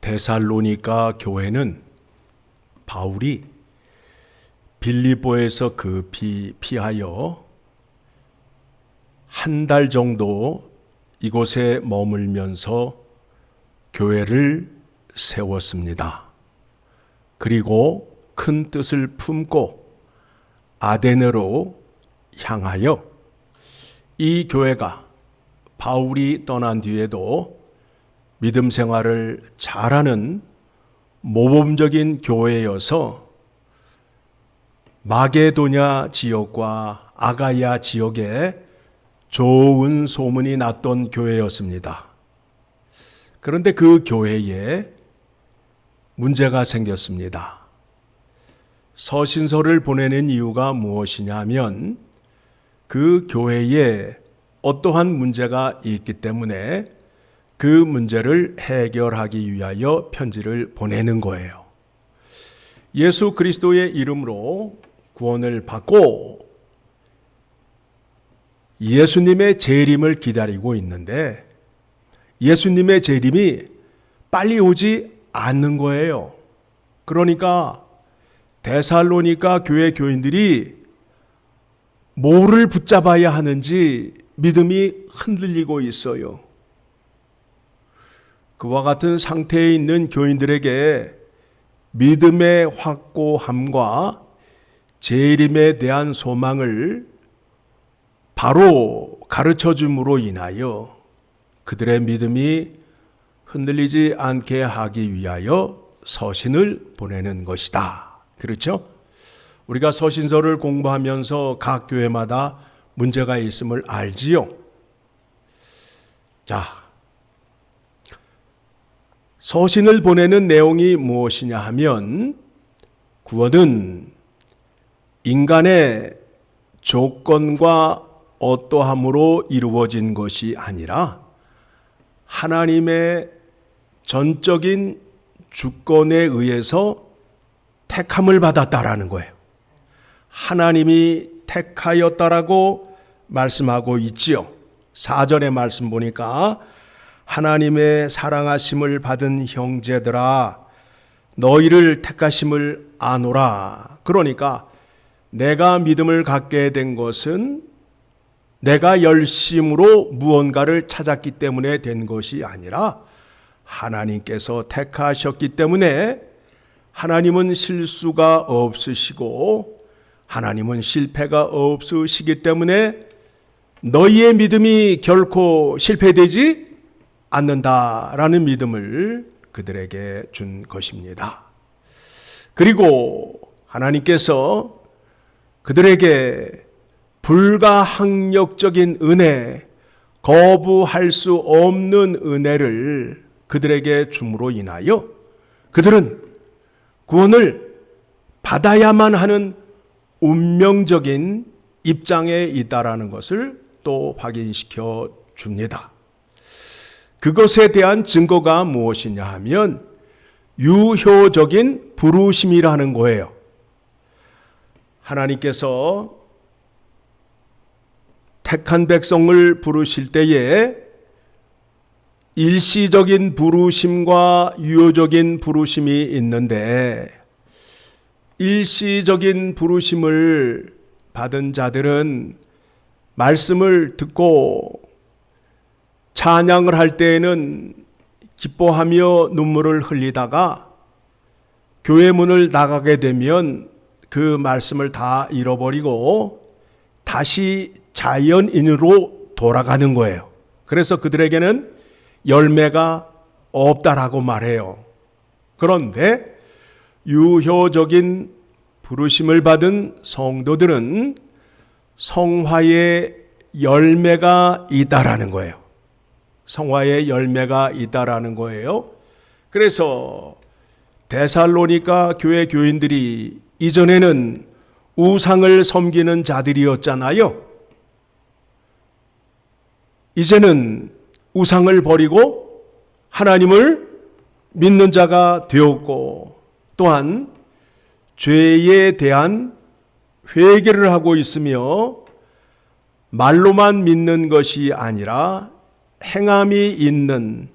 데살로니가 교회는 바울이 빌립보에서 급히 피하여 한 달 정도 이곳에 머물면서 교회를 세웠습니다. 그리고 큰 뜻을 품고 아데네로 향하여 이 교회가 바울이 떠난 뒤에도 믿음 생활을 잘하는 모범적인 교회여서 마게도냐 지역과 아가야 지역에 좋은 소문이 났던 교회였습니다. 그런데 그 교회에 문제가 생겼습니다. 서신서를 보내는 이유가 무엇이냐면 그 교회에 어떠한 문제가 있기 때문에 그 문제를 해결하기 위하여 편지를 보내는 거예요. 예수 그리스도의 이름으로 구원을 받고 예수님의 재림을 기다리고 있는데 예수님의 재림이 빨리 오지 않는 거예요. 그러니까 데살로니가 교회 교인들이 뭐를 붙잡아야 하는지 믿음이 흔들리고 있어요. 그와 같은 상태에 있는 교인들에게 믿음의 확고함과 재림에 대한 소망을 바로 가르쳐 줌으로 인하여 그들의 믿음이 흔들리지 않게 하기 위하여 서신을 보내는 것이다. 그렇죠? 우리가 서신서를 공부하면서 각 교회마다 문제가 있음을 알지요. 자, 서신을 보내는 내용이 무엇이냐 하면 구원은 인간의 조건과 어떠함으로 이루어진 것이 아니라 하나님의 전적인 주권에 의해서 택함을 받았다라는 거예요. 하나님이 택하였다라고 말씀하고 있지요. 4절의 말씀 보니까 하나님의 사랑하심을 받은 형제들아 너희를 택하심을 아노라. 그러니까 내가 믿음을 갖게 된 것은 내가 열심으로 무언가를 찾았기 때문에 된 것이 아니라 하나님께서 택하셨기 때문에 하나님은 실수가 없으시고 하나님은 실패가 없으시기 때문에 너희의 믿음이 결코 실패되지 않는다라는 믿음을 그들에게 준 것입니다. 그리고 하나님께서 그들에게 불가항력적인 은혜, 거부할 수 없는 은혜를 그들에게 줌으로 인하여 그들은 구원을 받아야만 하는 운명적인 입장에 있다라는 것을 또 확인시켜 줍니다. 그것에 대한 증거가 무엇이냐 하면 유효적인 부르심이라는 거예요. 하나님께서 택한 백성을 부르실 때에 일시적인 부르심과 유효적인 부르심이 있는데 일시적인 부르심을 받은 자들은 말씀을 듣고 찬양을 할 때에는 기뻐하며 눈물을 흘리다가 교회 문을 나가게 되면 그 말씀을 다 잃어버리고 다시 자연인으로 돌아가는 거예요. 그래서 그들에게는 열매가 없다라고 말해요. 그런데 유효적인 부르심을 받은 성도들은 성화의 열매가 있다라는 거예요. 성화의 열매가 있다라는 거예요. 그래서 데살로니가 교회 교인들이 이전에는 우상을 섬기는 자들이었잖아요. 이제는 우상을 버리고 하나님을 믿는 자가 되었고 또한 죄에 대한 회개를 하고 있으며 말로만 믿는 것이 아니라 행함이 있는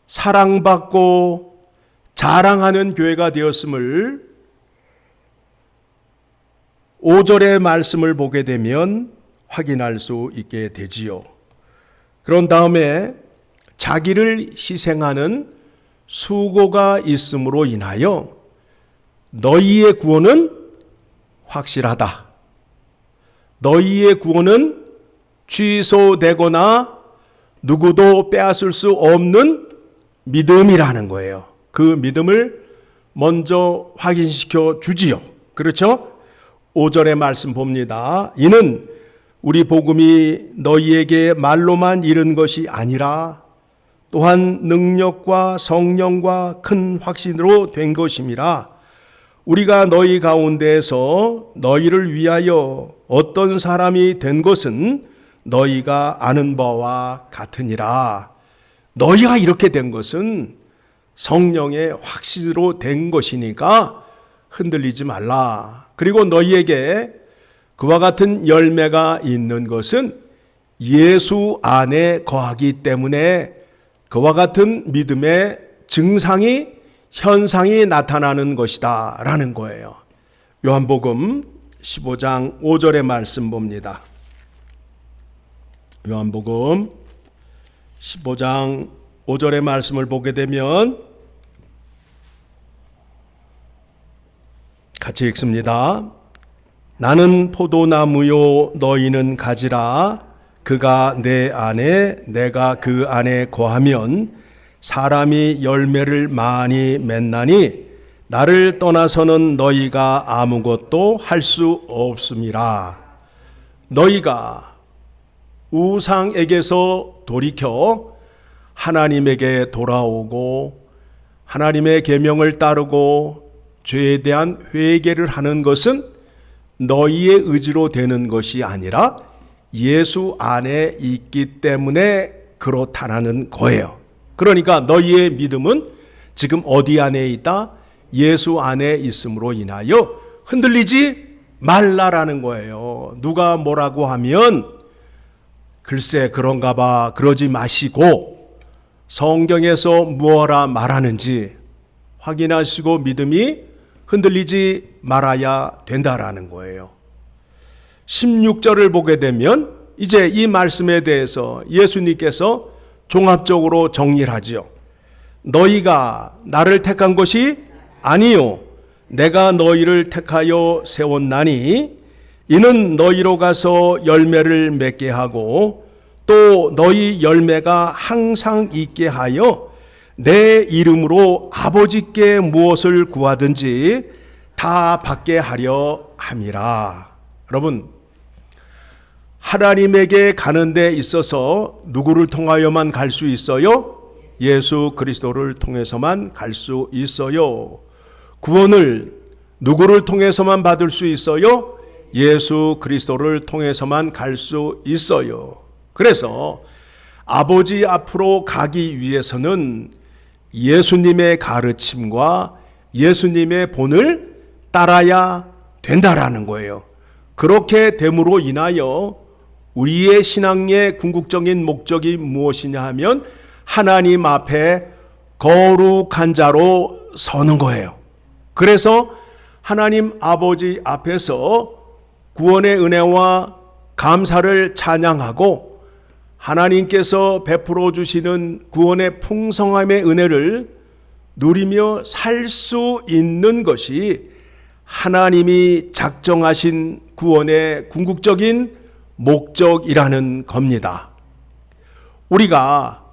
사랑받고 자랑하는 교회가 되었음을 5절의 말씀을 보게 되면 확인할 수 있게 되지요. 그런 다음에 자기를 희생하는 수고가 있음으로 인하여 너희의 구원은 확실하다. 너희의 구원은 취소되거나 누구도 빼앗을 수 없는 믿음이라는 거예요. 그 믿음을 먼저 확인시켜 주지요. 그렇죠? 5절의 말씀 봅니다. 이는 우리 복음이 너희에게 말로만 이른 것이 아니라 또한 능력과 성령과 큰 확신으로 된 것임이라. 우리가 너희 가운데에서 너희를 위하여 어떤 사람이 된 것은 너희가 아는 바와 같으니라. 너희가 이렇게 된 것은 성령의 확신으로 된 것이니까 흔들리지 말라. 그리고 너희에게 그와 같은 열매가 있는 것은 예수 안에 거하기 때문에 그와 같은 믿음의 증상이 현상이 나타나는 것이다 라는 거예요. 요한복음 15장 5절의 말씀 봅니다. 요한복음 15장 5절의 말씀을 보게 되면 같이 읽습니다. 나는 포도나무요 너희는 가지라. 그가 내 안에 내가 그 안에 거하면 사람이 열매를 많이 맺나니 나를 떠나서는 너희가 아무것도 할 수 없음이라. 너희가 우상에게서 돌이켜 하나님에게 돌아오고 하나님의 계명을 따르고 죄에 대한 회개를 하는 것은 너희의 의지로 되는 것이 아니라 예수 안에 있기 때문에 그렇다는 거예요. 그러니까 너희의 믿음은 지금 어디 안에 있다? 예수 안에 있음으로 인하여 흔들리지 말라라는 거예요. 누가 뭐라고 하면 글쎄 그런가 봐 그러지 마시고 성경에서 무엇라 말하는지 확인하시고 믿음이 흔들리지 말아야 된다라는 거예요. 16절을 보게 되면 이제 이 말씀에 대해서 예수님께서 종합적으로 정리를 하지요. 너희가 나를 택한 것이 아니요 내가 너희를 택하여 세웠나니 이는 너희로 가서 열매를 맺게 하고 또 너희 열매가 항상 있게 하여 내 이름으로 아버지께 무엇을 구하든지 다 받게 하려 함이라. 여러분, 하나님에게 가는 데 있어서 누구를 통하여만 갈 수 있어요? 예수 그리스도를 통해서만 갈 수 있어요. 구원을 누구를 통해서만 받을 수 있어요? 예수 그리스도를 통해서만 갈 수 있어요. 그래서 아버지 앞으로 가기 위해서는 예수님의 가르침과 예수님의 본을 따라야 된다라는 거예요. 그렇게 됨으로 인하여 우리의 신앙의 궁극적인 목적이 무엇이냐 하면 하나님 앞에 거룩한 자로 서는 거예요. 그래서 하나님 아버지 앞에서 구원의 은혜와 감사를 찬양하고 하나님께서 베풀어 주시는 구원의 풍성함의 은혜를 누리며 살 수 있는 것이 하나님이 작정하신 구원의 궁극적인 목적이라는 겁니다. 우리가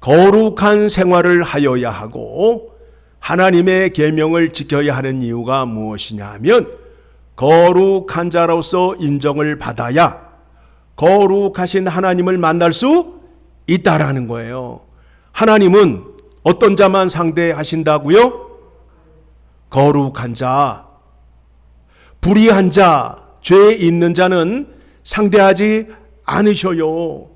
거룩한 생활을 하여야 하고 하나님의 계명을 지켜야 하는 이유가 무엇이냐 하면 거룩한 자로서 인정을 받아야 거룩하신 하나님을 만날 수 있다라는 거예요. 하나님은 어떤 자만 상대하신다고요? 거룩한 자, 불의한 자, 죄 있는 자는 상대하지 않으셔요.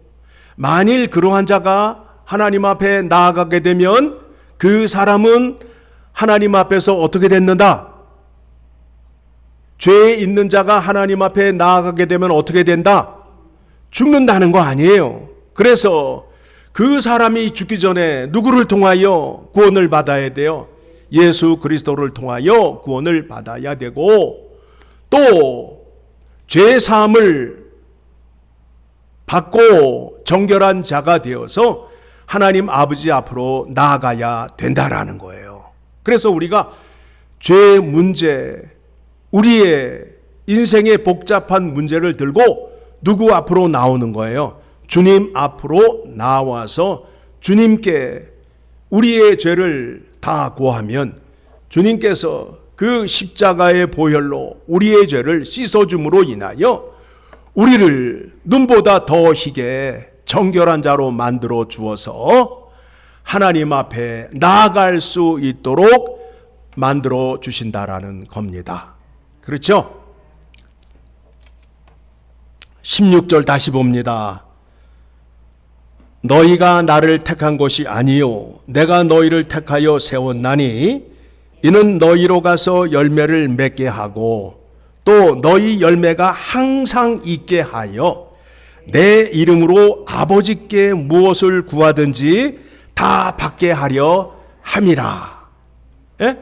만일 그러한 자가 하나님 앞에 나아가게 되면 그 사람은 하나님 앞에서 어떻게 됐는다? 죄 있는 자가 하나님 앞에 나아가게 되면 어떻게 된다? 죽는다는 거 아니에요. 그래서 그 사람이 죽기 전에 누구를 통하여 구원을 받아야 돼요? 예수 그리스도를 통하여 구원을 받아야 되고, 또 죄 사함을 받고 정결한 자가 되어서 하나님 아버지 앞으로 나아가야 된다라는 거예요. 그래서 우리가 죄 문제, 우리의 인생의 복잡한 문제를 들고 누구 앞으로 나오는 거예요? 주님 앞으로 나와서 주님께 우리의 죄를 다 고하면 주님께서 그 십자가의 보혈로 우리의 죄를 씻어줌으로 인하여 우리를 눈보다 더 희게 정결한 자로 만들어 주어서 하나님 앞에 나아갈 수 있도록 만들어 주신다라는 겁니다. 그렇죠? 16절 다시 봅니다. 너희가 나를 택한 것이 아니요 내가 너희를 택하여 세웠나니 이는 너희로 가서 열매를 맺게 하고 또 너희 열매가 항상 있게 하여 내 이름으로 아버지께 무엇을 구하든지 다 받게 하려 함이라. 예?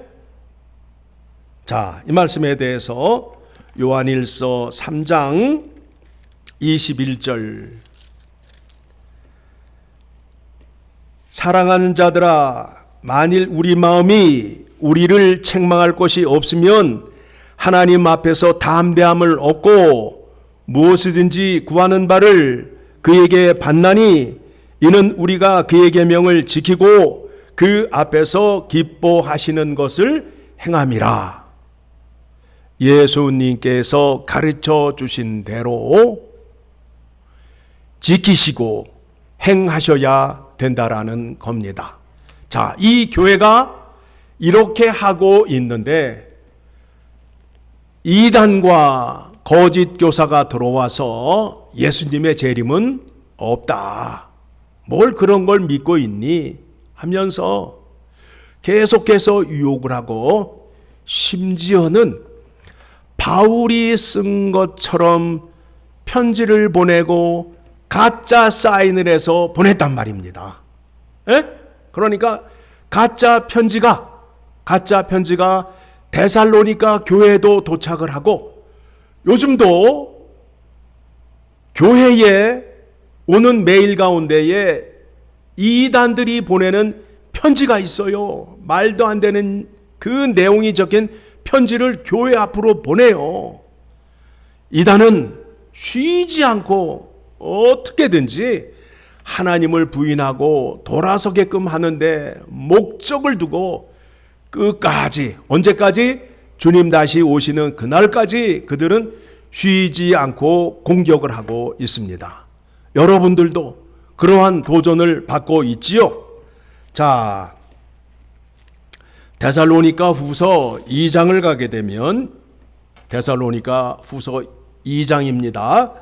자, 이 말씀에 대해서 요한일서 3장 21절 사랑하는 자들아 만일 우리 마음이 우리를 책망할 것이 없으면 하나님 앞에서 담대함을 얻고 무엇이든지 구하는 바를 그에게 받나니 이는 우리가 그의 계명을 지키고 그 앞에서 기뻐하시는 것을 행함이라. 예수님께서 가르쳐 주신 대로 지키시고 행하셔야 된다라는 겁니다. 자, 이 교회가 이렇게 하고 있는데 이단과 거짓 교사가 들어와서 예수님의 재림은 없다. 뭘 그런 걸 믿고 있니? 하면서 계속해서 유혹을 하고 심지어는 바울이 쓴 것처럼 편지를 보내고 가짜 사인을 해서 보냈단 말입니다. 에? 그러니까 가짜 편지가 데살로니가 교회에도 도착을 하고 요즘도 교회에 오는 메일 가운데에 이단들이 보내는 편지가 있어요. 말도 안 되는 그 내용이 적힌 편지를 교회 앞으로 보내요. 이단은 쉬지 않고 어떻게든지 하나님을 부인하고 돌아서게끔 하는데 목적을 두고 끝까지, 언제까지? 주님 다시 오시는 그날까지 그들은 쉬지 않고 공격을 하고 있습니다. 여러분들도 그러한 도전을 받고 있지요? 자, 데살로니가 후서 2장을 가게 되면 데살로니가 후서 2장입니다.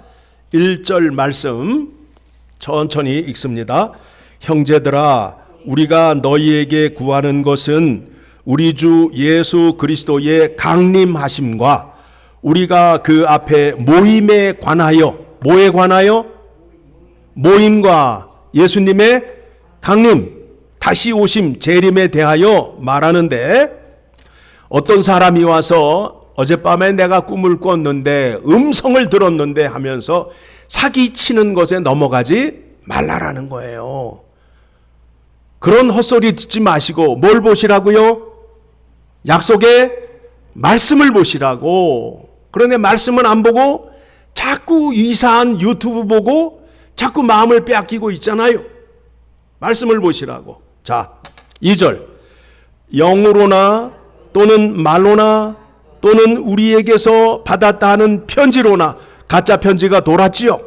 1절 말씀 천천히 읽습니다. 형제들아 우리가 너희에게 구하는 것은 우리 주 예수 그리스도의 강림하심과 우리가 그 앞에 모임에 관하여, 뭐에 관하여? 모임과 예수님의 강림, 다시 오심, 재림에 대하여 말하는데 어떤 사람이 와서 어젯밤에 내가 꿈을 꿨는데 음성을 들었는데 하면서 사기치는 것에 넘어가지 말라라는 거예요. 그런 헛소리 듣지 마시고 뭘 보시라고요? 약속의 말씀을 보시라고. 그런데 말씀은 안 보고 자꾸 이상한 유튜브 보고 자꾸 마음을 빼앗기고 있잖아요. 말씀을 보시라고. 자, 2절. 영으로나 또는 말로나 또는 우리에게서 받았다 하는 편지로나 가짜 편지가 돌았지요.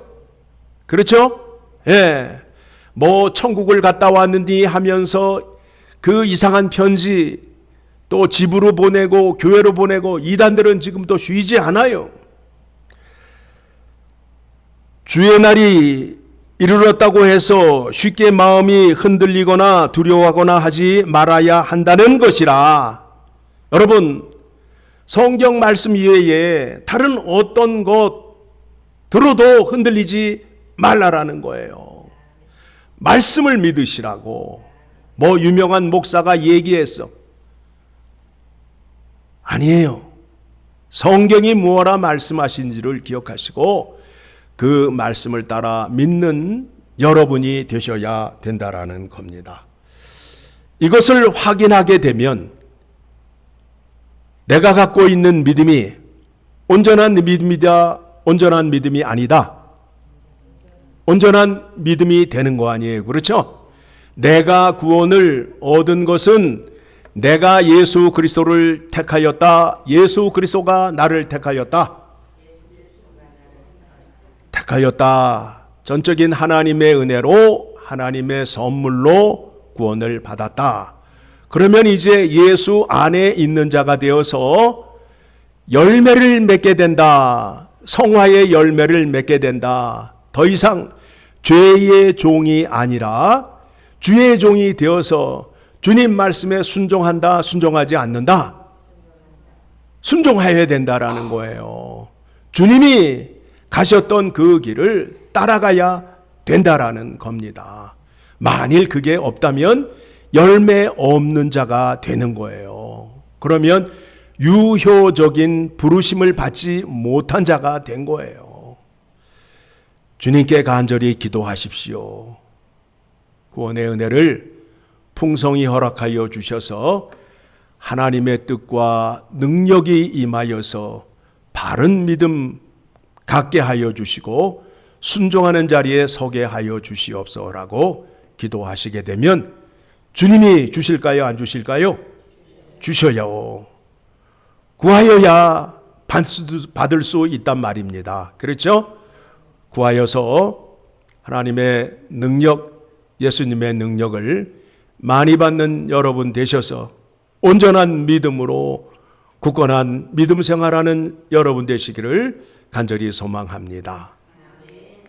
그렇죠? 예. 뭐 천국을 갔다 왔는디 하면서 그 이상한 편지 또 집으로 보내고 교회로 보내고 이단들은 지금도 쉬지 않아요. 주의 날이 이르렀다고 해서 쉽게 마음이 흔들리거나 두려워하거나 하지 말아야 한다는 것이라. 여러분, 성경 말씀 이외에 다른 어떤 것 들어도 흔들리지 말라라는 거예요. 말씀을 믿으시라고 뭐 유명한 목사가 얘기했어. 아니에요. 성경이 무엇라 말씀하신지를 기억하시고 그 말씀을 따라 믿는 여러분이 되셔야 된다라는 겁니다. 이것을 확인하게 되면 내가 갖고 있는 믿음이 온전한 믿음이다, 온전한 믿음이 아니다. 온전한 믿음이 되는 거 아니에요. 그렇죠? 내가 구원을 얻은 것은 내가 예수 그리스도를 택하였다. 예수 그리스도가 나를 택하였다. 택하였다. 전적인 하나님의 은혜로 하나님의 선물로 구원을 받았다. 그러면 이제 예수 안에 있는 자가 되어서 열매를 맺게 된다. 성화의 열매를 맺게 된다. 더 이상 죄의 종이 아니라 주의 종이 되어서 주님 말씀에 순종한다, 순종하지 않는다. 순종해야 된다라는 거예요. 주님이 가셨던 그 길을 따라가야 된다라는 겁니다. 만일 그게 없다면 열매 없는 자가 되는 거예요. 그러면 유효적인 부르심을 받지 못한 자가 된 거예요. 주님께 간절히 기도하십시오. 구원의 은혜를 풍성히 허락하여 주셔서 하나님의 뜻과 능력이 임하여서 바른 믿음 갖게 하여 주시고 순종하는 자리에 서게 하여 주시옵소서라고 기도하시게 되면 주님이 주실까요? 안 주실까요? 주셔요. 구하여야 받을 수 있단 말입니다. 그렇죠? 구하여서 하나님의 능력, 예수님의 능력을 많이 받는 여러분 되셔서 온전한 믿음으로 굳건한 믿음 생활하는 여러분 되시기를 간절히 소망합니다.